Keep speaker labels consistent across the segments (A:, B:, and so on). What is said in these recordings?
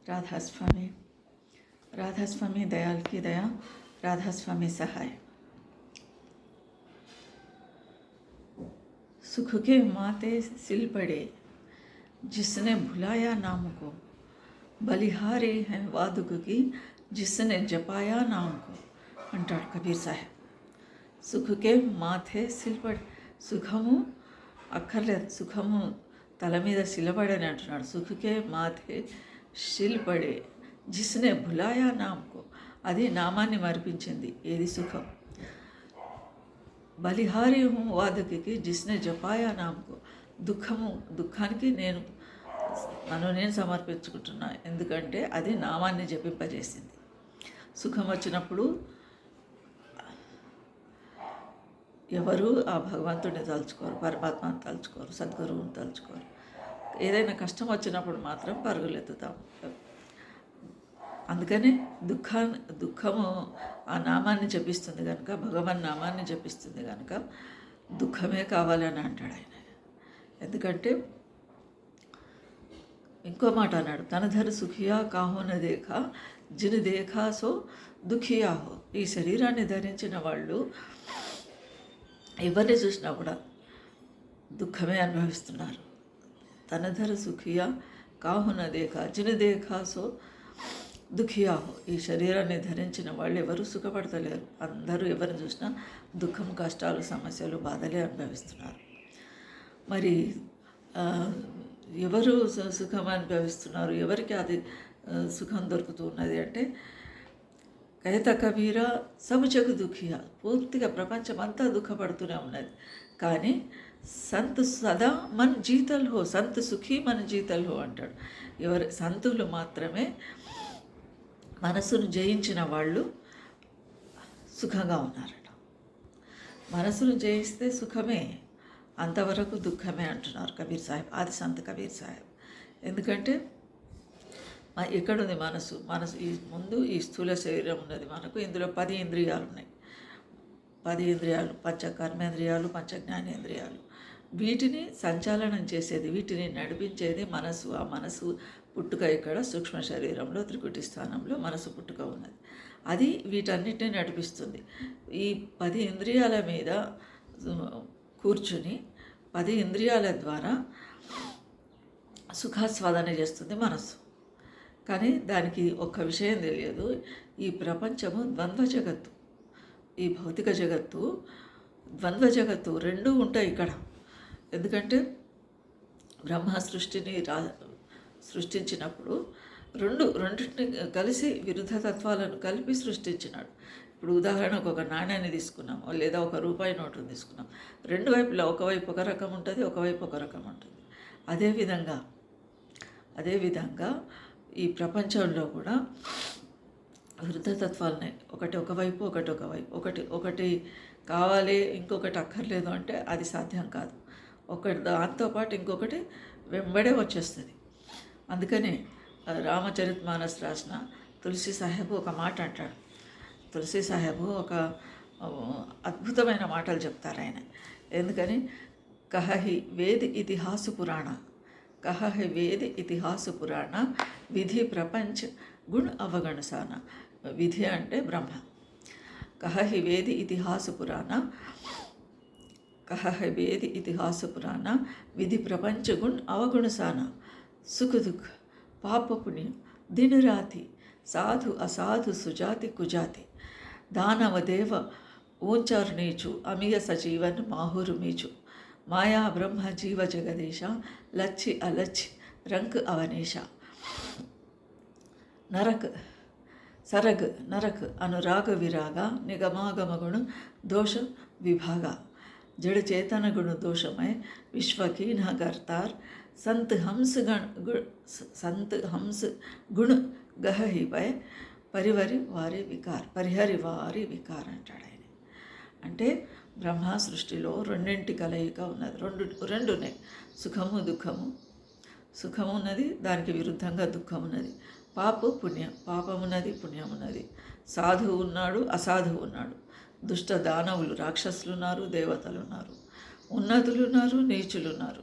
A: राधास्वामी राधास्वामी दयाल की दया, राधास्वामी सहाय। सुख के माथे सिल पड़े जिसने भुलाया नाम को, बलिहारे हैं वादुक की जिसने जपाया नाम को अंटाड़ कबीर साहेब। సుఖకే మాథే సిల్పడి, సుఖము అక్కర్లేదు, సుఖము తల మీద శిలబడని అంటున్నాడు. సుఖకే మాథే శిల్పడే జిస్నే భులాయా నామ్కో, అది నామాన్ని మరిపించింది. ఏది సుఖం. బలిహారి హూ వాదకి జిస్నే జపాయా నామ్కో, దుఃఖానికి నన్ను నేను సమర్పించుకుంటున్నా, ఎందుకంటే అది నామాన్ని జపింపజేసింది. సుఖం వచ్చినప్పుడు ఎవరు ఆ భగవంతుడిని తలుచుకోరు, పరమాత్మని తలుచుకోరు, సద్గురువుని తలుచుకోరు. ఏదైనా కష్టం వచ్చినప్పుడు మాత్రం పరుగులెత్తుతాం. అందుకని దుఃఖము ఆ నామాన్ని జపిస్తుంది కనుక, భగవన్ నామాన్ని జపిస్తుంది కనుక దుఃఖమే కావాలని అంటాడు ఆయన. ఎందుకంటే ఇంకో మాట అన్నాడు, తనధర సుఖియా కాహోన దేఖా జిన్ దేఖా సో దుఃఖియా హో. ఈ శరీరాన్ని ధరించిన వాళ్ళు ఎవరిని చూసినా కూడా దుఃఖమే అనుభవిస్తున్నారు. తనధర సుఖియా కాహున దేఖా జిన్ దేఖా సో దుఃఖియా హో. ఈ శరీరాన్ని ధరించిన వాళ్ళు ఎవరు సుఖపడతలేరు. అందరూ ఎవరిని చూసినా దుఃఖం, కష్టాలు, సమస్యలు, బాధలే అనుభవిస్తున్నారు. మరి ఎవరు సుఖం అనుభవిస్తున్నారు, ఎవరికి అది సుఖం దొరుకుతూ ఉన్నది అంటే, కైత కబీర సబ్ జగ్ దుఃఖియా, పూర్తిగా ప్రపంచం అంతా దుఃఖపడుతూనే ఉన్నది. కానీ సంత్ సదా మన్ జీతల్ హో, సంత్ సుఖీ మన్ జీతల్ హో అంటాడు. ఎవరు సంతులు మాత్రమే, మనసును జయించిన వాళ్ళు సుఖంగా ఉన్నారట. మనసును జయిస్తే సుఖమే, అంతవరకు దుఃఖమే అంటున్నారు కబీర్ సాహెబ్, ఆది సంత్ కబీర్ సాహెబ్. ఎందుకంటే ఎక్కడుంది మనసు? ఈ ముందు ఈ స్థూల శరీరం ఉన్నది మనకు. ఇందులో 10 ఇంద్రియాలు ఉన్నాయి. 10 ఇంద్రియాలు, పంచ కర్మేంద్రియాలు, పంచ జ్ఞానేంద్రియాలు. వీటిని సంచాలనం చేసేది, వీటిని నడిపించేది మనసు. ఆ మనసు పుట్టుక ఇక్కడ సూక్ష్మ శరీరంలో త్రికుటి స్థానంలో మనసు పుట్టుక ఉన్నది. అది వీటన్నిటిని నడిపిస్తుంది. ఈ 10 ఇంద్రియాల మీద కూర్చుని 10 ఇంద్రియాల ద్వారా సుఖాస్వాదన చేస్తుంది మనసు. కానీ దానికి ఒక్క విషయం తెలియదు, ఈ ప్రపంచము ద్వంద్వ జగత్తు, ఈ భౌతిక జగత్తు ద్వంద్వ జగత్తు, రెండూ ఉంటాయి ఇక్కడ. ఎందుకంటే బ్రహ్మ సృష్టించినప్పుడు రెండింటిని కలిసి విరుద్ధ తత్వాలను కలిపి సృష్టించినాడు. ఇప్పుడు ఉదాహరణకు ఒక నాణ్యాన్ని తీసుకున్నాం, లేదా ఒక రూపాయి నోటును తీసుకున్నాం. రెండు వైపులా ఒకవైపు ఒక రకం ఉంటుంది, ఒకవైపు ఒక రకం ఉంటుంది. అదేవిధంగా ఈ ప్రపంచంలో కూడా వృద్ధతత్వాలనే, ఒకటి ఒకవైపు, ఒకటి కావాలి, ఇంకొకటి అక్కర్లేదు అంటే అది సాధ్యం కాదు. దాంతోపాటు ఇంకొకటి వెంబడే వచ్చేస్తుంది. అందుకని రామచరితమానస్ రాసిన తులసి సాహెబ్ ఒక మాట అంటాడు. తులసి సాహెబ్ ఒక అద్భుతమైన మాటలు చెప్తారు ఆయన. ఎందుకని కహి వేద ఇతిహాసు పురాణ, కహి వేద ఇతిహాసు పురాణ విధి ప్రపంచ గుణ అవగణసాన. విధి అంటే బ్రహ్మ. కహి వేద ఇతిహాసు పురాణ, కహి వేద ఇతిహాసు పురాణ విధి ప్రపంచ గుణ అవగుణసాన. సుఖ దుఃఖ పాప పుణ్యం దిన రాతి, సాధు అసాధు సుజాతి కుజాతి, దానవ దేవ ఊంచారు నీచు, అమియ సజీవన్ మాహురు మీచు, మాయా బ్రహ్మ జీవ జగదీశ, లచ్చి అలచ్చి రంక్ అవనీష. సరగ్ నరక్ అనురాగ విరాగ, నిగమాగమగుణ దోష విభాగ, జड़ चेतन गुण दोषमय विश्व की न करतार, संत हंस गुण गह ही पै పరిహరి వారి వికార్ అంటాడు ఆయన. అంటే బ్రహ్మ సృష్టిలో రెండింటి కలయిక ఉన్నది, రెండు ఉన్నాయి. సుఖము దుఃఖము. సుఖము ఉన్నది, దానికి విరుద్ధంగా దుఃఖం ఉన్నది. పాపం ఉన్నది, పుణ్యం ఉన్నది. సాధువు ఉన్నాడు, అసాధువు ఉన్నాడు. దుష్ట దానవులు, రాక్షసులు ఉన్నారు, దేవతలు ఉన్నారు, ఉన్నతులు ఉన్నారు, నీచులు ఉన్నారు.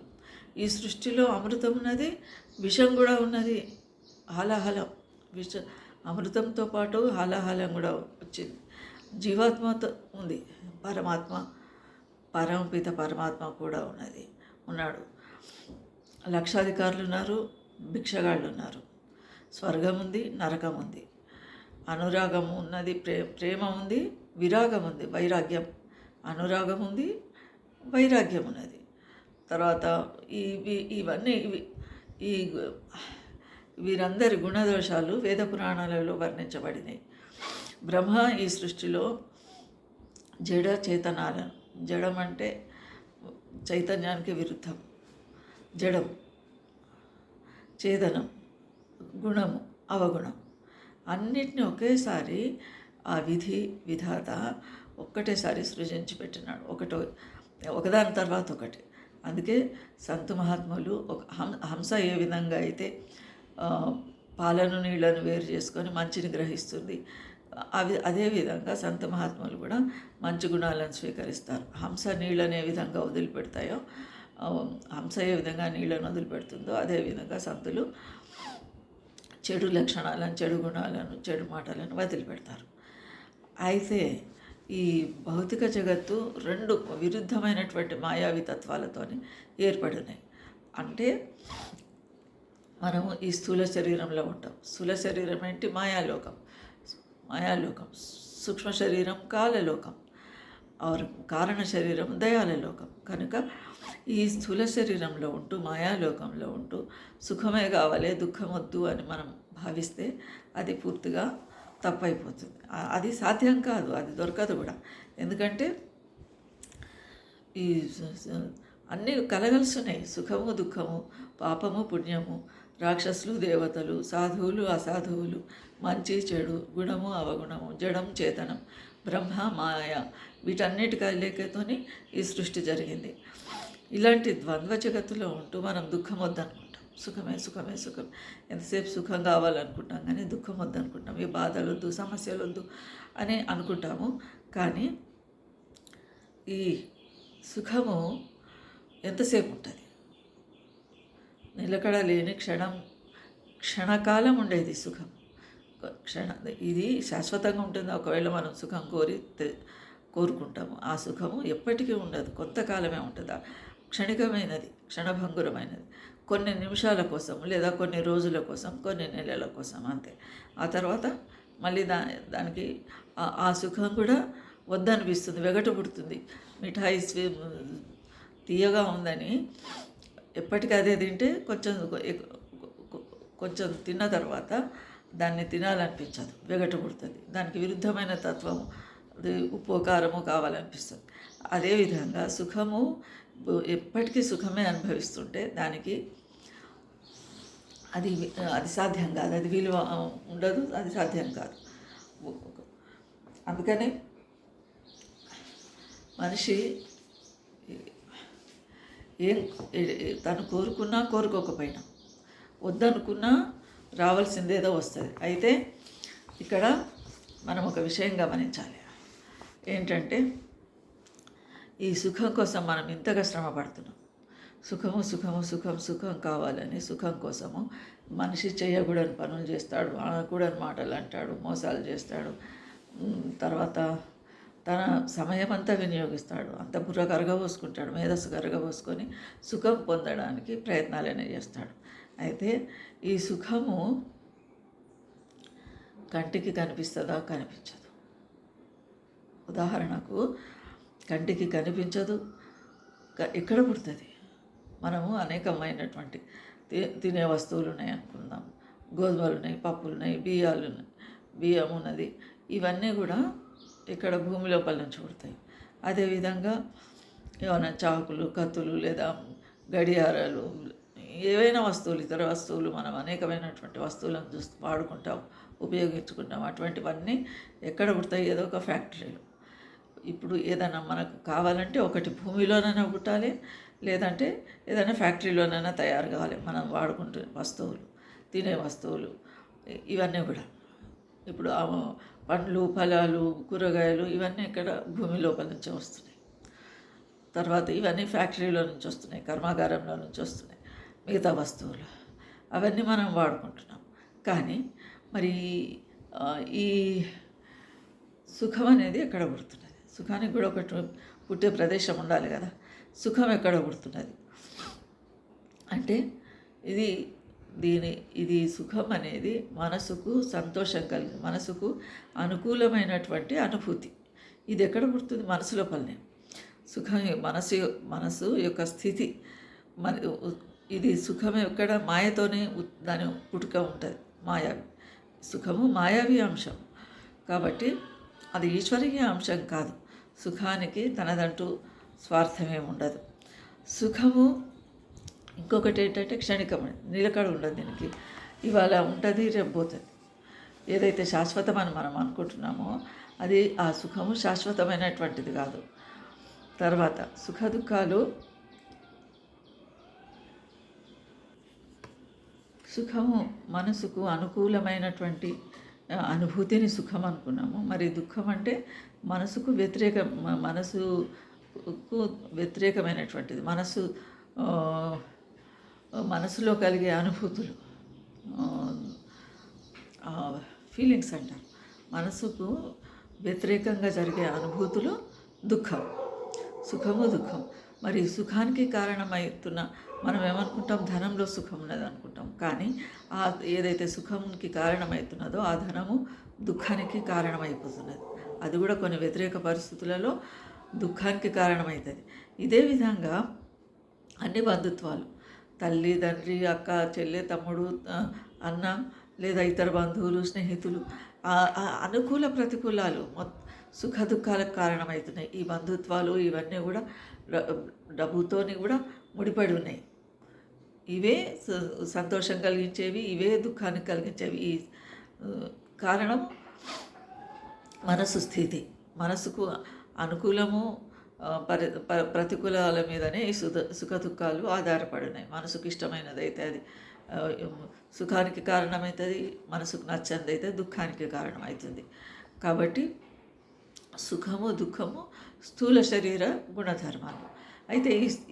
A: ఈ సృష్టిలో అమృతం ఉన్నది, విషం కూడా ఉన్నది. హాలాహలం విష అమృతంతో పాటు హాలాహలం కూడా వచ్చింది. జీవాత్మతో ఉంది, పరమాత్మ, పరమపిత పరమాత్మ కూడా ఉన్నాడు. లక్షాధికారులు ఉన్నారు, భిక్షగాళ్ళు ఉన్నారు. స్వర్గం ఉంది, నరకం ఉంది. అనురాగం ఉన్నది, ప్రేమ ఉంది, విరాగం ఉంది, వైరాగ్యం. అనురాగం ఉంది, వైరాగ్యం ఉన్నది. తర్వాత ఇవన్నీ ఈ వీరందరి గుణదోషాలు వేద పురాణాలలో వర్ణించబడినాయి. బ్రహ్మ ఈ సృష్టిలో జడ చేతనాలను, జడం అంటే చైతన్యానికి విరుద్ధం, జడం, చేతనం, గుణము, అవగుణం అన్నిటిని ఒకేసారి ఆ విధాత ఒక్కటేసారి సృజించి పెట్టినాడు, ఒకదాని తర్వాత ఒకటి. అందుకే సంతు మహాత్ములు హంస ఏ విధంగా అయితే పాలను నీళ్లను వేరు చేసుకొని మంచిని గ్రహిస్తుంది, అదేవిధంగా సంత మహాత్ములు కూడా మంచి గుణాలను స్వీకరిస్తారు. హంస నీళ్ళని ఏ విధంగా వదిలిపెడతాయో, హంస ఏ విధంగా నీళ్ళను వదిలిపెడుతుందో అదేవిధంగా సంతులు చెడు లక్షణాలను, చెడు గుణాలను, చెడు మాటలను వదిలిపెడతారు. అయితే ఈ భౌతిక జగత్తు రెండు విరుద్ధమైనటువంటి మాయావి తత్వాలతో ఏర్పడినాయి. అంటే మనము ఈ స్థూల శరీరంలో ఉంటాం. స్థూల శరీరం ఏంటి? మాయాలోకం. సూక్ష్మ శరీరం కాలలోకం, కారణ శరీరం దయాలలోకం. కనుక ఈ స్థూల శరీరంలో ఉంటూ, మాయాలోకంలో ఉంటూ సుఖమే కావాలి, దుఃఖం వద్దు అని మనం భావిస్తే అది పూర్తిగా తప్పైపోతుంది. అది సాధ్యం కాదు, అది దొరకదు కూడా. ఎందుకంటే ఈ అన్నీ కలగలుస్తున్నాయి, సుఖము దుఃఖము, పాపము పుణ్యము, రాక్షసులు దేవతలు, సాధువులు అసాధువులు, మంచి చెడు, గుణము అవగుణము, జడం చేతనం, బ్రహ్మ మాయ, వీటన్నిటి కలయికతోని ఈ సృష్టి జరిగింది. ఇలాంటి ద్వంద్వ జగత్తులో ఉంటూ మనం దుఃఖం వద్దనుకుంటాం, సుఖమే సుఖమే సుఖం, ఎంతసేపు సుఖం కావాలనుకుంటాం కానీ దుఃఖం వద్దనుకుంటాం, ఈ బాధలు వద్దు, సమస్యలు వద్దు అని అనుకుంటాము. కానీ ఈ సుఖము ఎంతసేపు ఉంటుంది? నిలకడ లేని క్షణకాలం ఉండేది సుఖం. ఇది శాశ్వతంగా ఉంటుంది. ఒకవేళ మనం సుఖం కోరుకుంటాము, ఆ సుఖము ఎప్పటికీ ఉండదు, కొంతకాలమే ఉంటుంది. క్షణికమైనది, క్షణభంగురమైనది, కొన్ని నిమిషాల కోసం లేదా కొన్ని రోజుల కోసం, కొన్ని నెలల కోసం, అంతే. ఆ తర్వాత మళ్ళీ దానికి ఆ సుఖం కూడా వద్దనిపిస్తుంది, వెగటు పుడుతుంది. మిఠాయి తీయగా ఉందని ఎప్పటికీ అదే తింటే కొంచెం తిన్న తర్వాత దాన్ని తినాలనిపించదు, వెగటు పుడుతుంది. దానికి విరుద్ధమైన తత్వం, అది ఉప్పు కారము కావాలనిపిస్తుంది. అదేవిధంగా సుఖము ఎప్పటికీ సుఖమే అనుభవిస్తుంటే దానికి అది సాధ్యం కాదు, అది విలువ ఉండదు, అది సాధ్యం కాదు. అందుకని మనిషి తను కోరుకున్నా కోరుకోకపోయినా, వద్దనుకున్నా రావాల్సిందేదో వస్తుంది. అయితే ఇక్కడ మనం ఒక విషయం గమనించాలి. ఏంటంటే ఈ సుఖం కోసం మనం ఇంతగా శ్రమ పడుతున్నాం. సుఖం కావాలని సుఖం కోసము మనిషి చేయకూడని పనులు చేస్తాడు, అనకూడని మాటలు అంటాడు, మోసాలు చేస్తాడు, తర్వాత తన సమయం అంతా వినియోగిస్తాడు, అంత బుర్ర కరగబోసుకుంటాడు, మేధస్సు కరగబోసుకొని సుఖం పొందడానికి ప్రయత్నాలనే చేస్తాడు. అయితే ఈ సుఖము కంటికి కనిపిస్తుందా? కనిపించదు. ఉదాహరణకు కంటికి కనిపించదు, ఎక్కడ పుడుతుంది? మనము అనేకమైనటువంటి తినే వస్తువులు ఉన్నాయి అనుకుందాం, గోధుమలు ఉన్నాయి, పప్పులు ఉన్నాయి, బియ్యం ఉన్నది, ఇవన్నీ కూడా ఇక్కడ భూమి లోపల నుంచి పుడతాయి. అదేవిధంగా ఏమైనా చాకులు, కత్తులు లేదా గడియారాలు, ఏవైనా వస్తువులు, ఇతర వస్తువులు, మనం అనేకమైనటువంటి వస్తువులను వాడుకుంటాం, ఉపయోగించుకుంటాం. అటువంటివన్నీ ఎక్కడ పుడతాయి? ఏదో ఒక ఫ్యాక్టరీలో. ఇప్పుడు ఏదైనా మనకు కావాలంటే ఒకటి భూమిలోనైనా పుట్టాలి, లేదంటే ఏదైనా ఫ్యాక్టరీలోనైనా తయారు కావాలి. మనం వాడుకుంటున్న వస్తువులు, తినే వస్తువులు, ఇవన్నీ కూడా ఇప్పుడు పండ్లు, ఫలాలు, కూరగాయలు, ఇవన్నీ ఇక్కడ భూమి లోపల నుంచి వస్తున్నాయి. తర్వాత ఇవన్నీ ఫ్యాక్టరీలో నుంచి వస్తున్నాయి, కర్మాగారంలో నుంచి వస్తున్నాయి. మిగతా వస్తువులు అవన్నీ మనం వాడుకుంటున్నాం. కానీ మరి ఈ సుఖం అనేది ఎక్కడ పుడుతున్నది? సుఖానికి కూడా ఒకటి పుట్టే ప్రదేశం ఉండాలి కదా. సుఖం ఎక్కడ పుడుతున్నది అంటే ఇది ఇది సుఖం అనేది మనసుకు సంతోషం కలిగి మనసుకు అనుకూలమైనటువంటి అనుభూతి. ఇది ఎక్కడ పుడుతుంది? మనసు లోపలనే. సుఖం మనసు యొక్క స్థితి మన ఇది సుఖం ఎక్కడ మాయతోనే దాని పుట్టుక ఉంటుంది. మాయావి సుఖము మాయావి అంశం కాబట్టి అది ఈశ్వరీయ అంశం కాదు. సుఖానికి తనదంటూ స్వార్థమేమి ఉండదు. సుఖము ఇంకొకటి ఏంటంటే క్షణికమైన నిలకడ ఉండదు. దీనికి ఇవాళ ఉంటుంది, రేపు పోతుంది. ఏదైతే శాశ్వతమని మనం అనుకుంటున్నామో అది ఆ సుఖము శాశ్వతమైనటువంటిది కాదు. తర్వాత సుఖ దుఃఖాలు సుఖము మనసుకు అనుకూలమైనటువంటి అనుభూతిని సుఖం అనుకున్నాము. మరి దుఃఖం అంటే మనసుకు వ్యతిరేకమైనటువంటిది. మనసులో కలిగే అనుభూతులు, ఫీలింగ్స్ అంటారు. మనసుకు వ్యతిరేకంగా జరిగే అనుభూతులు దుఃఖం. సుఖము దుఃఖం. మరి సుఖానికి కారణమవుతున్న మనం ఏమనుకుంటాం? ధనంలో సుఖం ఉన్నది అనుకుంటాం. కానీ ఏదైతే సుఖంకి కారణమవుతున్నదో ఆ ధనము దుఃఖానికి కారణమైపోతున్నది. అది కూడా కొన్ని వ్యతిరేక పరిస్థితులలో దుఃఖానికి కారణమవుతుంది. ఇదే విధంగా అన్ని బంధుత్వాలు, తల్లి, తండ్రి, అక్క, చెల్లె, తమ్ముడు, అన్న, లేదా ఇతర బంధువులు, స్నేహితులు, అనుకూల ప్రతికూలాలు సుఖ దుఃఖాలకు కారణమవుతున్నాయి. ఈ బంధుత్వాలు ఇవన్నీ కూడా డబ్బుతోని కూడా ముడిపడి ఉన్నాయి. ఇవే సంతోషం కలిగించేవి, ఇవే దుఃఖాన్ని కలిగించేవి. ఈ కారణం మనసు స్థితి. మనసుకు అనుకూలము ప్రతికూలాల మీదనే ఈ సుఖ దుఃఖాలు ఆధారపడినాయి. మనసుకు ఇష్టమైనది అయితే అది సుఖానికి కారణమవుతుంది, మనసుకు నచ్చనిది అయితే దుఃఖానికి కారణమవుతుంది. కాబట్టి సుఖము దుఃఖము స్థూల శరీర గుణధర్మాలు. అయితే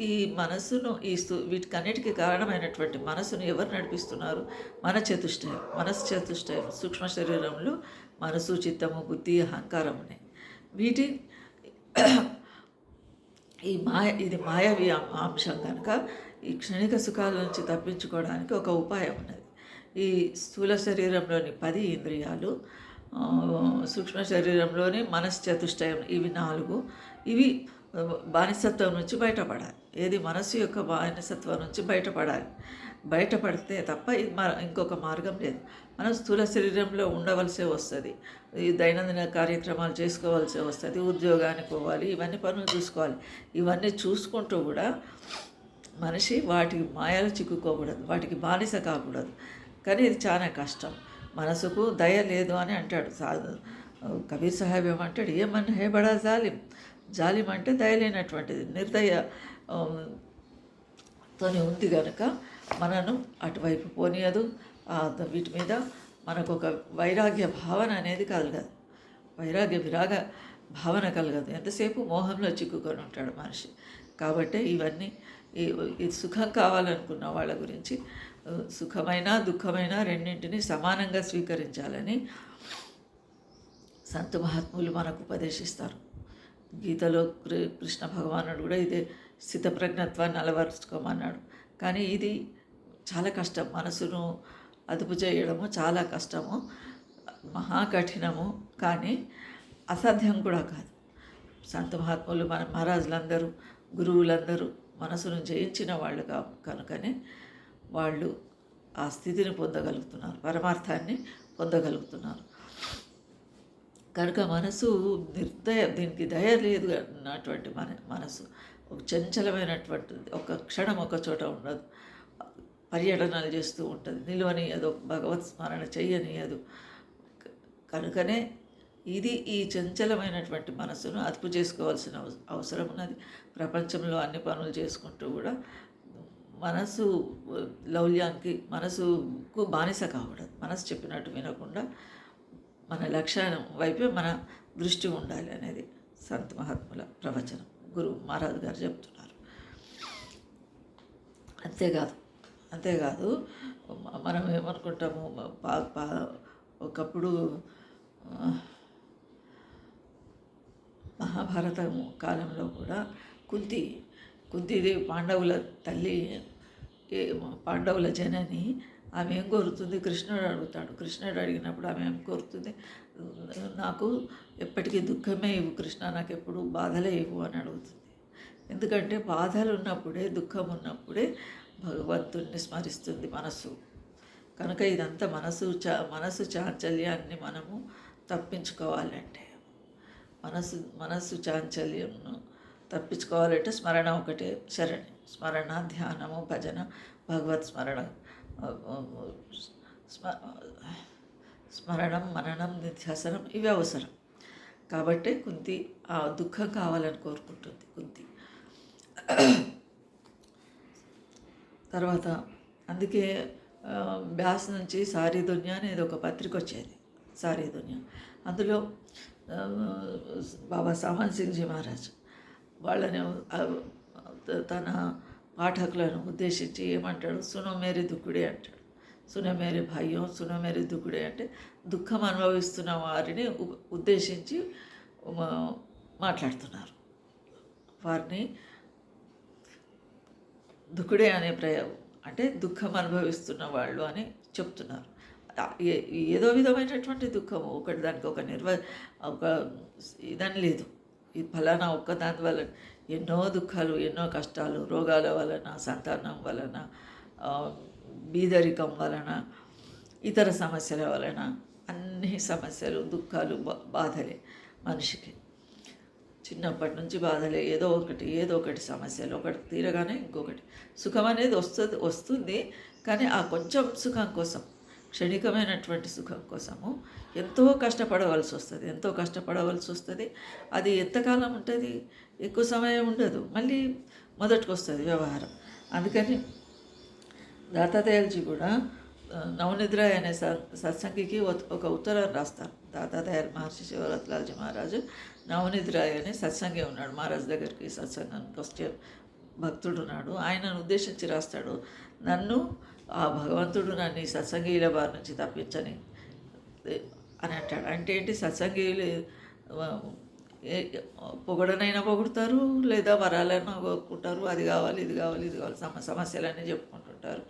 A: ఈ మనస్సును వీటికన్నిటికీ కారణమైనటువంటి మనసును ఎవరు నడిపిస్తున్నారు? మనసు చతుష్టయం. సూక్ష్మ శరీరంలో మనసు, చిత్తము, బుద్ధి, అహంకారం ఉన్నాయి. వీటి ఇది మాయావి అంశం కనుక ఈ క్షణిక సుఖాల నుంచి తప్పించుకోవడానికి ఒక ఉపాయం ఉన్నది. ఈ స్థూల శరీరంలోని 10 ఇంద్రియాలు, సూక్ష్మ శరీరంలోని మనశ్చతుష్టయం, ఇవి 4. ఇవి బానిసత్వం నుంచి బయటపడాలి. ఏది మనస్సు యొక్క బానిసత్వం నుంచి బయటపడితే తప్ప ఇంకొక మార్గం లేదు. మనం స్థూల శరీరంలో ఉండవలసే వస్తుంది. ఈ దైనందిన కార్యక్రమాలు చేసుకోవాల్సి వస్తుంది. ఉద్యోగానికి పోవాలి, ఇవన్నీ పనులు చూసుకోవాలి. ఇవన్నీ చూసుకుంటూ కూడా మనిషి వాటి మాయలు చిక్కుకోకూడదు, వాటికి బానిస కాకూడదు. కానీ ఇది చాలా కష్టం. మనసుకు దయ లేదు అని అంటాడు కబీర్ సాహెబ్. ఏమంటాడు? ఏమన్నా హే బడా జాలిం అంటే దయలేనటువంటిది, నిర్దయతోని ఉంది కనుక మనను అటువైపు పోనీయదు. వీటి మీద మనకు ఒక వైరాగ్య భావన అనేది కలగదు, విరాగ భావన కలగదు. ఎంతసేపు మోహంలో చిక్కుకొని ఉంటాడు మనిషి. కాబట్టి ఇవన్నీ ఈ సుఖం కావాలనుకున్న వాళ్ళ గురించి సుఖమైన దుఃఖమైన రెండింటినీ సమానంగా స్వీకరించాలని సంత మహాత్ములు మనకు ఉపదేశిస్తారు. గీతలో కృష్ణ భగవానుడు కూడా ఇదే స్థితప్రజ్ఞత్వాన్ని అలవరుచుకోమన్నాడు. కానీ ఇది చాలా కష్టం. మనసును అదుపు చేయడము చాలా కష్టము, మహాకఠినము. కానీ అసాధ్యం కూడా కాదు. సంత మహాత్ములు మన మహారాజులందరూ, గురువులందరూ మనసును జయించిన వాళ్ళు కనుకనే వాళ్ళు ఆ స్థితిని పొందగలుగుతున్నారు, పరమార్థాన్ని పొందగలుగుతున్నారు. కనుక మనసు దీనికి దయ లేదు అన్నటువంటి మనసు ఒక చంచలమైనటువంటిది. ఒక క్షణం ఒక చోట ఉండదు, పర్యటనలు చేస్తూ ఉంటుంది, నిలవనీయదు, భగవత్ స్మరణ చెయ్యనీయదు. కనుకనే ఈ చంచలమైనటువంటి మనసును అదుపు చేసుకోవాల్సిన అవసరం ఉన్నది. ప్రపంచంలో అన్ని పనులు చేసుకుంటూ కూడా మనసు లౌల్యానికి, మనసుకు బానిస కాకూడదు. మనసు చెప్పినట్టు వినకుండా మన లక్ష్యం వైపే మన దృష్టి ఉండాలి అనేది సంత మహాత్ముల ప్రవచనం, గురువు మహారాజు గారు చెప్తున్నారు. అంతేకాదు మనం ఏమనుకుంటాము, ఒకప్పుడు మహాభారతం కాలంలో కూడా కుంతి కుంతిదేవి పాండవుల తల్లి, పాండవుల జనని. ఆమె ఏం కోరుతుంది? కృష్ణుడు అడుగుతాడు. కృష్ణుడు అడిగినప్పుడు ఆమె ఏం కోరుతుంది? నాకు ఎప్పటికీ దుఃఖమే ఇవ్వు కృష్ణ, నాకు ఎప్పుడు బాధలే ఇవ్వు అని అడుగుతుంది. ఎందుకంటే బాధలు ఉన్నప్పుడే, దుఃఖం ఉన్నప్పుడే భగవంతుణ్ణి స్మరిస్తుంది మనసు. కనుక ఇదంతా మనసు చాంచల్యాన్ని మనము తప్పించుకోవాలంటే, మనసు చాంచల్యంను తప్పించుకోవాలంటే స్మరణ ఒకటే శరణి. స్మరణ, ధ్యానము, భజన, భగవత్ స్మరణ, స్మరణం, మననం, నిధ్యాసనం ఇవి అవసరం. కాబట్టి కుంతి ఆ దుఃఖం కావాలని కోరుకుంటుంది కుంతి. తర్వాత అందుకే బ్యాస్ నుంచి సారీ దునియా అనేది ఒక పత్రిక వచ్చేది, సారీ దునియా. అందులో బాబా సామన్ సింగ్జీ మహారాజ్ వాళ్ళని తన పాఠకులను ఉద్దేశించి ఏమంటాడు? సునో మేరీ దుక్కుడే అంటాడు. సునో మేరీ భాయ్యం, సునో మేరీ దుక్కుడే అంటే దుఃఖం అనుభవిస్తున్న వారిని ఉద్దేశించి మాట్లాడుతున్నారు. వారిని దుక్కుడే అనే ప్రయోగం అంటే దుఃఖం అనుభవిస్తున్న వాళ్ళు అని చెప్తున్నారు. ఏదో విధమైనటువంటి దుఃఖము, ఒకటి దానికి ఒక ఇదని లేదు. ఈ ఫలానా ఒక్క దాని వల్ల ఎన్నో దుఃఖాలు, ఎన్నో కష్టాలు, రోగాల వలన, సంతానం వలన, బీదరికం వలన, ఇతర సమస్యల వలన, అన్ని సమస్యలు, దుఃఖాలు, బాధలే మనిషికి. చిన్నప్పటి నుంచి బాధలే, ఏదో ఒకటి సమస్యలు, ఒకటి తీరగానే ఇంకొకటి. సుఖం అనేది వస్తుంది కానీ ఆ కొంచెం సుఖం కోసం, క్షణికమైనటువంటి సుఖం కోసము ఎంతో కష్టపడవలసి వస్తుంది. అది ఎంతకాలం ఉంటుంది? ఎక్కువ సమయం ఉండదు, మళ్ళీ మొదటికి వస్తుంది వ్యవహారం. అందుకని దాతాదయాల్జీ కూడా నవనిద్ర అనే సత్సంగికి ఒక ఉత్తరం రాస్తారు. దాతాదయాల్ మహర్షి శివరత్లాల్జీ మహారాజు నవనిద్ర అనే సత్సంగి ఉన్నాడు మహారాజ్ దగ్గరికి. సత్సంగానికి వచ్చే భక్తుడు ఉన్నాడు. ఆయనను ఉద్దేశించి రాస్తాడు, నన్ను ఆ భగవంతుడు నన్ను ఈ సత్సంగీల బారి నుంచి తప్పించని అని అంటాడు. అంటే ఏంటి? సత్సంగీలు పొగడనైనా పొగుడతారు, లేదా వరాలైనా కోరుకుంటారు. అది కావాలి, ఇది కావాలి, సమస్యలన్నీ చెప్పుకుంటుంటారు,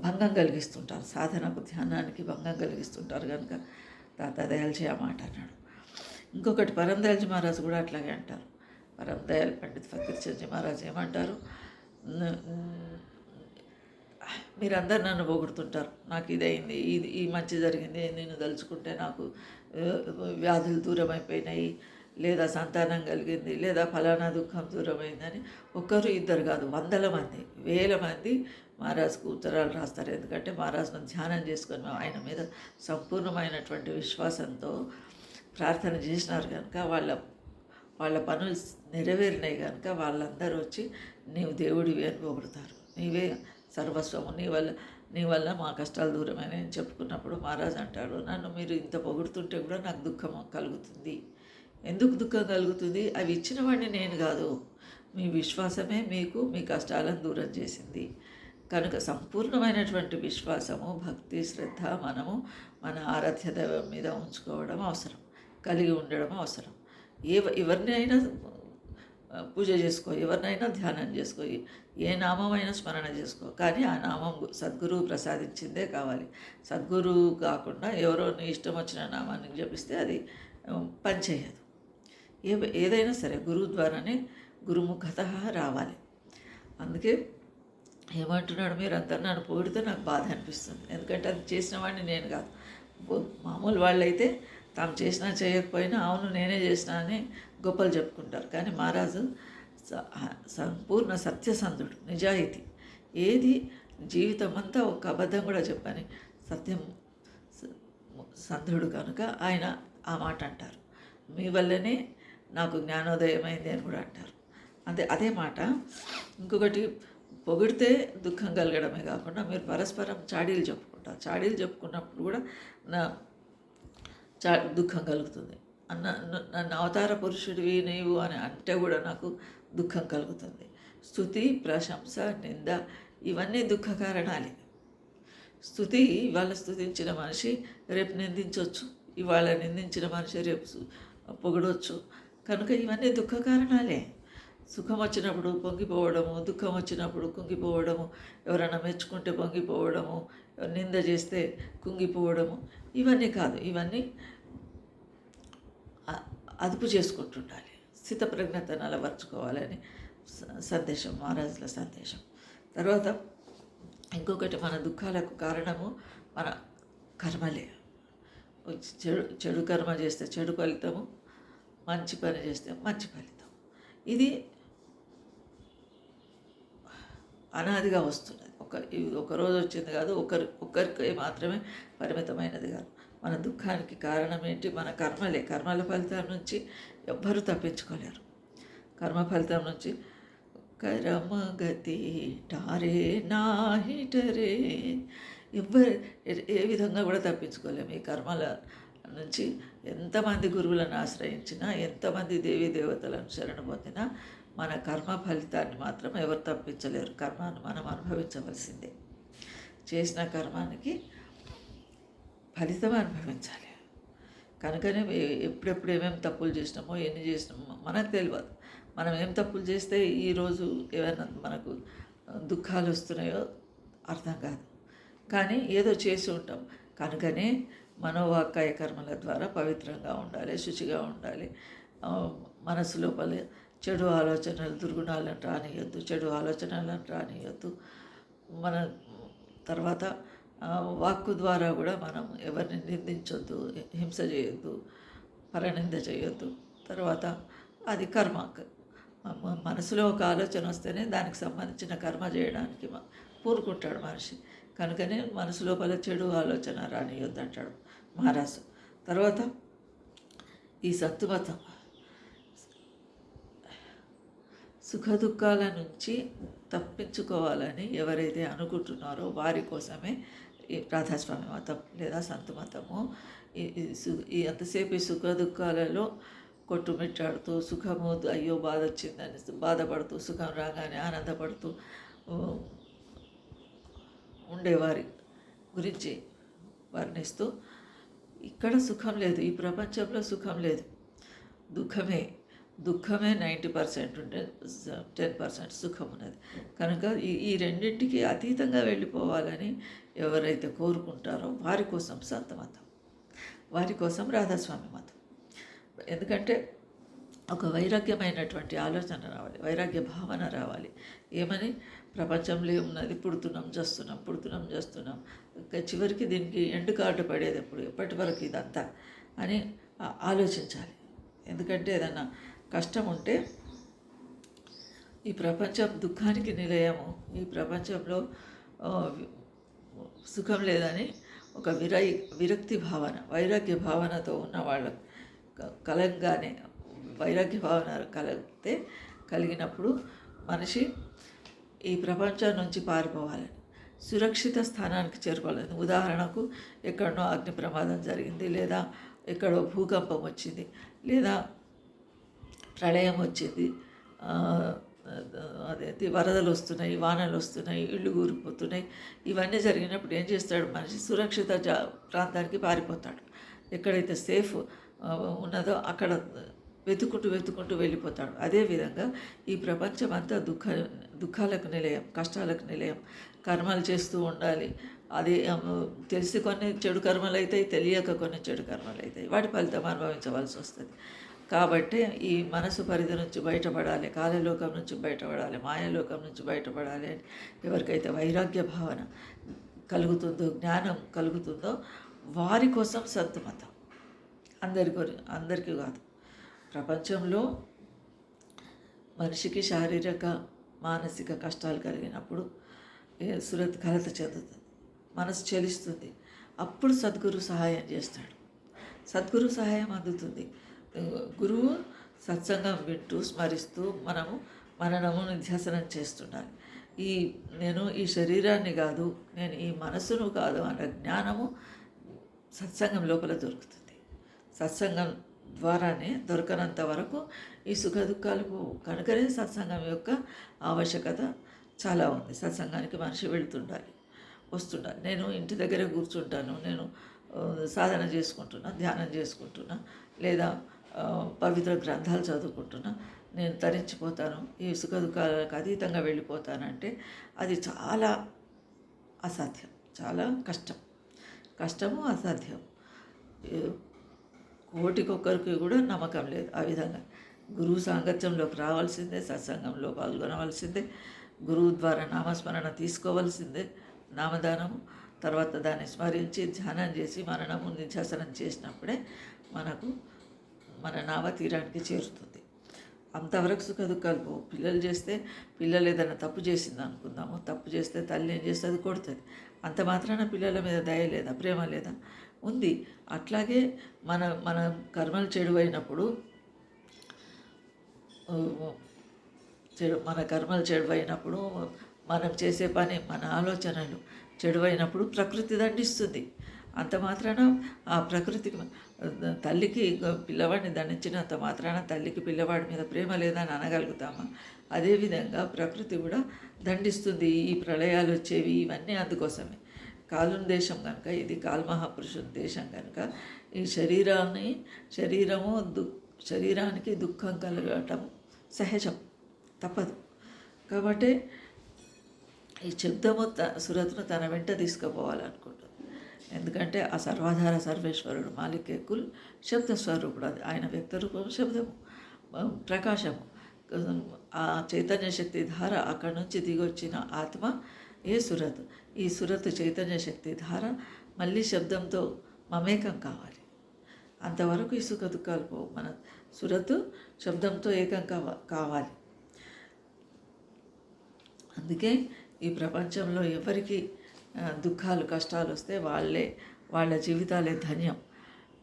A: భంగం కలిగిస్తుంటారు, సాధనకు, ధ్యానానికి భంగం కలిగిస్తుంటారు. కనుక దాతాదయాల్జీ ఆ మాట అన్నాడు. ఇంకొకటి పరందయాల్జీ మహారాజు కూడా అట్లాగే అంటారు. పరందయాల్ పండిత్ ఫకీర్ చంద్జీ మహారాజు ఏమంటారు? మీరందరు నన్ను పొగుడుతుంటారు, నాకు ఇదైంది, ఈ మంచి జరిగింది, నేను తలుచుకుంటే నాకు వ్యాధులు దూరం అయిపోయినాయి, లేదా సంతానం కలిగింది, లేదా ఫలానా దుఃఖం దూరమైందని ఒకరు ఇద్దరు కాదు, వందల మంది, వేల మంది మహారాజుకు ఉత్తరాలు రాస్తారు. ఎందుకంటే మహారాజును ధ్యానం చేసుకొని ఆయన మీద సంపూర్ణమైనటువంటి విశ్వాసంతో ప్రార్థన చేసినారు కనుక వాళ్ళ పనులు నెరవేరినాయి కనుక వాళ్ళందరూ వచ్చి నీవు దేవుడివి అని పొగుడుతారు. నీవే సర్వస్వము, నీ వల్ల మా కష్టాలు దూరమని అని చెప్పుకున్నప్పుడు మహారాజు అంటాడు, నన్ను మీరు ఇంత పొగుడుతుంటే కూడా నాకు దుఃఖం కలుగుతుంది. ఎందుకు దుఃఖం కలుగుతుంది? అవి ఇచ్చిన వాడిని నేను కాదు, మీ విశ్వాసమే మీకు మీ కష్టాలను దూరం చేసింది. కనుక సంపూర్ణమైనటువంటి విశ్వాసము, భక్తి, శ్రద్ధ మనము మన ఆరాధ్య దైవం మీద ఉంచుకోవడం అవసరం, కలిగి ఉండడం అవసరం. ఎవరినైనా పూజ చేసుకో, ఎవరినైనా ధ్యానం చేసుకో, ఏ నామమైనా స్మరణ చేసుకో, కానీ ఆ నామం సద్గురువు ప్రసాదించిందే కావాలి. సద్గురువు కాకుండా ఎవరో నీ ఇష్టం వచ్చిన నామాన్ని జపిస్తే అది పనిచేయదు. ఏదైనా సరే గురువు ద్వారానే గురుముఖత రావాలి. అందుకే ఏమంటున్నాడు? మీరు అందరు నన్ను పొగిడితే నాకు బాధ అనిపిస్తుంది. ఎందుకంటే అది చేసిన వాడిని నేను కాదు. మామూలు వాళ్ళైతే తాము చేసినా చేయకపోయినా అవును నేనే చేసినా అని గొప్పలు చెప్పుకుంటారు. కానీ మహారాజు సంపూర్ణ సత్యసంధుడు, నిజాయితీ. ఏది జీవితం అంతా ఒక అబద్ధం కూడా చెప్పని సత్యం సంధుడు కనుక ఆయన ఆ మాట అంటారు. మీ వల్లనే నాకు జ్ఞానోదయమైంది అని కూడా అంటారు. అదే మాట. ఇంకొకటి, పొగిడితే దుఃఖం కలగడమే కాకుండా మీరు పరస్పరం చాడీలు చెప్పుకుంటారు. చాడీలు చెప్పుకున్నప్పుడు కూడా దుఃఖం కలుగుతుంది. నన్ను అవతార పురుషుడివి నీవు అని అంటే కూడా నాకు దుఃఖం కలుగుతుంది. స్తుతి, ప్రశంస, నింద ఇవన్నీ దుఃఖ కారణాలే. స్తుతి ఇవాళ స్తుతించిన మనిషి రేపు నిందించవచ్చు, ఇవాళ నిందించిన మనిషి రేపు పొగడవచ్చు. కనుక ఇవన్నీ దుఃఖ కారణాలే. సుఖం వచ్చినప్పుడు పొంగిపోవడము, దుఃఖం వచ్చినప్పుడు కుంగిపోవడము, ఎవరైనా మెచ్చుకుంటే పొంగిపోవడము, నింద చేస్తే కుంగిపోవడము, ఇవన్నీ కాదు. ఇవన్నీ అదుపు చేసుకుంటుండాలి. స్థితప్రజ్ఞతను అలవర్చుకోవాలని సందేశం, మహారాజుల సందేశం. తర్వాత ఇంకొకటి, మన దుఃఖాలకు కారణము మన కర్మలే. చెడు కర్మ చేస్తే చెడు ఫలితము, మంచి పని చేస్తే మంచి ఫలితం. ఇది అనాదిగా వస్తున్నది. ఒక రోజు వచ్చింది కాదు, ఒక్కరికి మాత్రమే పరిమితమైనది కాదు. మన దుఃఖానికి కారణం ఏంటి? మన కర్మలే. కర్మల ఫలితం నుంచి ఎవ్వరూ తప్పించుకోలేరు. కర్మ ఫలితం నుంచి కర్మగతి టారే నాహిటరే, ఎవ్వరు ఏ విధంగా కూడా తప్పించుకోలేము. ఈ కర్మల నుంచి ఎంతమంది గురువులను ఆశ్రయించినా, ఎంతమంది దేవీ దేవతలను శరణ పొందినా మన కర్మ ఫలితాన్ని మాత్రం ఎవరు తప్పించలేరు. కర్మాన్ని మనం అనుభవించవలసిందే. చేసిన కర్మానికి ఫలితం అనుభవించాలి. కనుకనే ఎప్పుడెప్పుడు ఏమేమి తప్పులు చేసినామో, ఎన్ని చేసినామో మనకు తెలియదు. మనం ఏం తప్పులు చేస్తే ఈరోజు ఏమైనా మనకు దుఃఖాలు వస్తున్నాయో అర్థం కాదు. కానీ ఏదో చేసి ఉంటాం. కనుకనే మనోవాక్కాయ కర్మల ద్వారా పవిత్రంగా ఉండాలి, శుచిగా ఉండాలి. మనసు లోపల చెడు ఆలోచనలు, దుర్గుణాలను రానియొద్దు, చెడు ఆలోచనలను రానియొద్దు. మన తర్వాత వాక్కు ద్వారా కూడా మనం ఎవరిని నిందించొద్దు, హింస చేయొద్దు, పరనింద చేయొద్దు. తర్వాత అది కర్మ. మనసులో ఒక ఆలోచన వస్తేనే దానికి సంబంధించిన కర్మ చేయడానికి పూనుకుంటాడు మనిషి. కనుకనే మనసు లోపల చెడు ఆలోచన రానియొద్దు అంటాడు మహారాజు. తర్వాత ఈ సత్తుమతం సుఖ దుఃఖాల నుంచి తప్పించుకోవాలని ఎవరైతే అనుకుంటున్నారో వారి కోసమే ఈ రాధాస్వామి మతం లేదా సంతు మతము. ఈ అంతసేపు ఈ సుఖ దుఃఖాలలో కొట్టుమిట్టాడుతూ, సుఖము అయ్యో బాధ వచ్చిందని బాధపడుతూ, సుఖం రాగానే ఆనందపడుతూ ఉండేవారి గురించి వర్ణిస్తూ, ఇక్కడ సుఖం లేదు, ఈ ప్రపంచంలో సుఖం లేదు, దుఃఖమే 90% ఉంటే 10% సుఖం ఉన్నది. కనుక ఈ రెండింటికి అతీతంగా వెళ్ళిపోవాలని ఎవరైతే కోరుకుంటారో వారి కోసం సంత మతం, వారి కోసం రాధాస్వామి మతం. ఎందుకంటే ఒక వైరాగ్యమైనటువంటి ఆలోచన రావాలి, వైరాగ్య భావన రావాలి. ఏమని? ప్రపంచంలో ఏమున్నది, పుడుతున్నాం చేస్తున్నాం, చివరికి దీనికి ఎండ్ కార్డు పడేది ఎప్పటి వరకు ఇదంతా అని ఆలోచించాలి. ఎందుకంటే ఏదన్నా కష్టం ఉంటే ఈ ప్రపంచం దుఃఖానికి నిలయము, ఈ ప్రపంచంలో సుఖం లేదని ఒక విరక్తి భావన, వైరాగ్య భావనతో ఉన్న వాళ్ళకు కలగగానే వైరాగ్య భావన కలిగినప్పుడు మనిషి ఈ ప్రపంచం నుంచి పారిపోవాలని, సురక్షిత స్థానానికి చేరుకోవాలని. ఉదాహరణకు ఎక్కడనో అగ్ని ప్రమాదం జరిగింది, లేదా ఎక్కడో భూకంపం వచ్చింది, లేదా ప్రళయం వచ్చింది, అదేంటి వరదలు వస్తున్నాయి, వానలు వస్తున్నాయి, ఇళ్ళు కూలిపోతున్నాయి. ఇవన్నీ జరిగినప్పుడు ఏం చేస్తాడు మనిషి? సురక్షిత ప్రాంతానికి పారిపోతాడు. ఎక్కడైతే సేఫ్ ఉన్నదో అక్కడ వెతుకుంటూ వెళ్ళిపోతాడు. అదేవిధంగా ఈ ప్రపంచం అంతా దుఃఖాలకు నిలయం, కష్టాలకు నిలయం. కర్మలు చేస్తూ ఉండాలి. అది తెలిసి కొన్ని చెడు కర్మలు అవుతాయి, తెలియక కొన్ని చెడు కర్మలు అవుతాయి. వాటి ఫలితం అనుభవించవలసి వస్తుంది. కాబట్టి ఈ మనసు పరిధి నుంచి బయటపడాలి, కాలలోకం నుంచి బయటపడాలి, మాయాలోకం నుంచి బయటపడాలి అని ఎవరికైతే వైరాగ్య భావన కలుగుతుందో, జ్ఞానం కలుగుతుందో వారి కోసం సంతు మతం. అందరికీ కాదు. ప్రపంచంలో మనిషికి శారీరక మానసిక కష్టాలు కలిగినప్పుడు కలత చెందుతుంది, మనసు చెలిస్తుంది. అప్పుడు సద్గురు సహాయం చేస్తాడు, సద్గురు సహాయం అందుతుంది. గురువు సత్సంగం వింటూ స్మరిస్తూ మనము నిధ్యాసనం చేస్తుండాలి. నేను ఈ శరీరాన్ని కాదు, నేను ఈ మనసును కాదు అన్న జ్ఞానము సత్సంగం లోపల దొరుకుతుంది. సత్సంగం ద్వారానే దొరకనంత వరకు ఈ సుఖ దుఃఖాలు కనుకనే సత్సంగం యొక్క ఆవశ్యకత చాలా ఉంది. సత్సంగానికి మనిషి వెళ్తుండాలి, వస్తుండాలి. నేను ఇంటి దగ్గరే కూర్చుంటాను, నేను సాధన చేసుకుంటున్నా, ధ్యానం చేసుకుంటున్నా, లేదా పవిత్ర గ్రంథాలు చదువుకుంటున్నా, నేను తరించిపోతాను, ఈ సుఖ దుఃఖాలకు అతీతంగా వెళ్ళిపోతానంటే అది చాలా అసాధ్యం, చాలా కష్టము, అసాధ్యం. కోటికొక్కరికి కూడా నమ్మకం లేదు ఆ విధంగా. గురువు సాంగత్యంలోకి రావాల్సిందే, సత్సంగంలో పాల్గొనవలసిందే, గురువు ద్వారా నామస్మరణ తీసుకోవాల్సిందే, నామదానము, తర్వాత దాన్ని స్మరించి ధ్యానం చేసి మరణము నిధ్యాసనం చేసినప్పుడే మనకు మన నామ తీరానికి చేరుతుంది. అంతవరకు సుఖ దుఃఖాలు పోవు. పిల్లలు చేస్తే, పిల్లలు ఏదైనా తప్పు చేసింది అనుకుందాము, తప్పు చేస్తే తల్లి ఏం చేస్తుంది, కొడుతుంది. అంత మాత్రాన పిల్లల మీద దయ లేదా, ప్రేమ లేదా? ఉంది. అట్లాగే మన మన కర్మలు చెడువైనప్పుడు మన కర్మలు చెడువైనప్పుడు, మనం చేసే పని, మన ఆలోచనలు చెడువైనప్పుడు ప్రకృతి దండిస్తుంది. అంత మాత్రాన ఆ ప్రకృతికి, తల్లికి పిల్లవాడిని దండించినంత మాత్రాన తల్లికి పిల్లవాడి మీద ప్రేమ లేదని అనగలుగుతామా? అదేవిధంగా ప్రకృతి కూడా దండిస్తుంది. ఈ ప్రళయాలు వచ్చేవి ఇవన్నీ అందుకోసమే. కాలుని దేశం కనుక, ఇది కాల్మహాపురుషుని దేశం కనుక, ఈ శరీరానికి దుఃఖం కలగటం సహజం, తప్పదు. కాబట్టి ఈ శబ్దము సురత్ను తన వెంట తీసుకుపోవాలనుకుంటుంది. ఎందుకంటే ఆ సర్వాధార సర్వేశ్వరుడు మాలికే కుల్ శబ్దస్వరూపుడు. అది ఆయన వ్యక్తరూపం శబ్దము, ప్రకాశము. ఆ చైతన్య శక్తి ధార అక్కడి నుంచి దిగొచ్చిన ఆత్మ ఏ సురత్. ఈ సురత్ చైతన్య శక్తి ధార మళ్ళీ శబ్దంతో మమేకం కావాలి. అంతవరకు ఈ సుఖ దుఃఖాలు పోవు. మన సురత్ శబ్దంతో ఏకం కావాలి. అందుకే ఈ ప్రపంచంలో ఎవరికి దుఃఖాలు కష్టాలు వస్తే వాళ్ళ జీవితాలే ధన్యం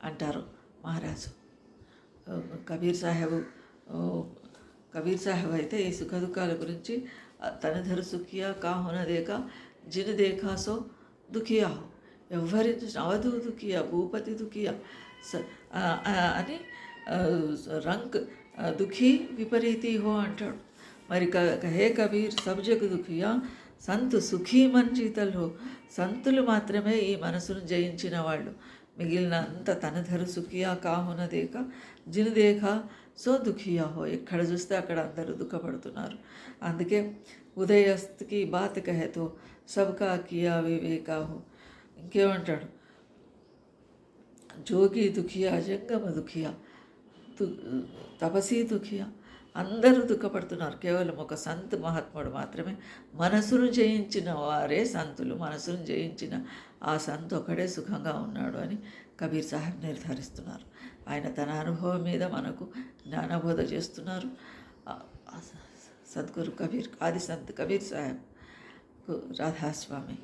A: అంటారు మహారాజు. కబీర్ సాహెబ్ అయితే ఈ సుఖ దుఃఖాల గురించి తనధరు సుఖియా కాహున దేకా జిన్ దేఖా సో దుఖియా హో, ఎవరి అవధూ దుఖియా భూపతి దుఖియా అని రంక్ దుఃఖీ విపరీతి హో అంటాడు. మరి హే కబీర్ సబ్ జగ్ దుఖియా సంతు సుఖీ మన్ జీతల్ హో, సంతులు మాత్రమే ఈ మనసును జయించిన వాళ్ళు. మిగిలిన అంత తనధరు సుఖియా కాహున దేక జిన్ దేఖా సో దుఖియా హో, ఎక్కడ చూస్తే అక్కడ అందరూ దుఃఖపడుతున్నారు. అందుకే ఉదయస్త్కి బాత్ కహేతో సబ్కా కియా వివేకా హో. ఇంకేమంటాడు, జోగి దుఖియా జంగమ దుఖియా తపసీ దుఖియా. అందరూ దుఃఖపడుతున్నారు, కేవలం ఒక సంత్ మహాత్ముడు మాత్రమే, మనసును జయించిన వారే సంతులు, మనసును జయించిన ఆ సంత్ ఒకడే సుఖంగా ఉన్నాడు అని కబీర్ సాహెబ్ నిర్ధారిస్తున్నారు. ఆయన తన అనుభవం మీద మనకు జ్ఞానబోధ చేస్తున్నారు. సద్గురు కబీర్, ఆది సంత్ కబీర్ సాహెబ్ రాధాస్వామి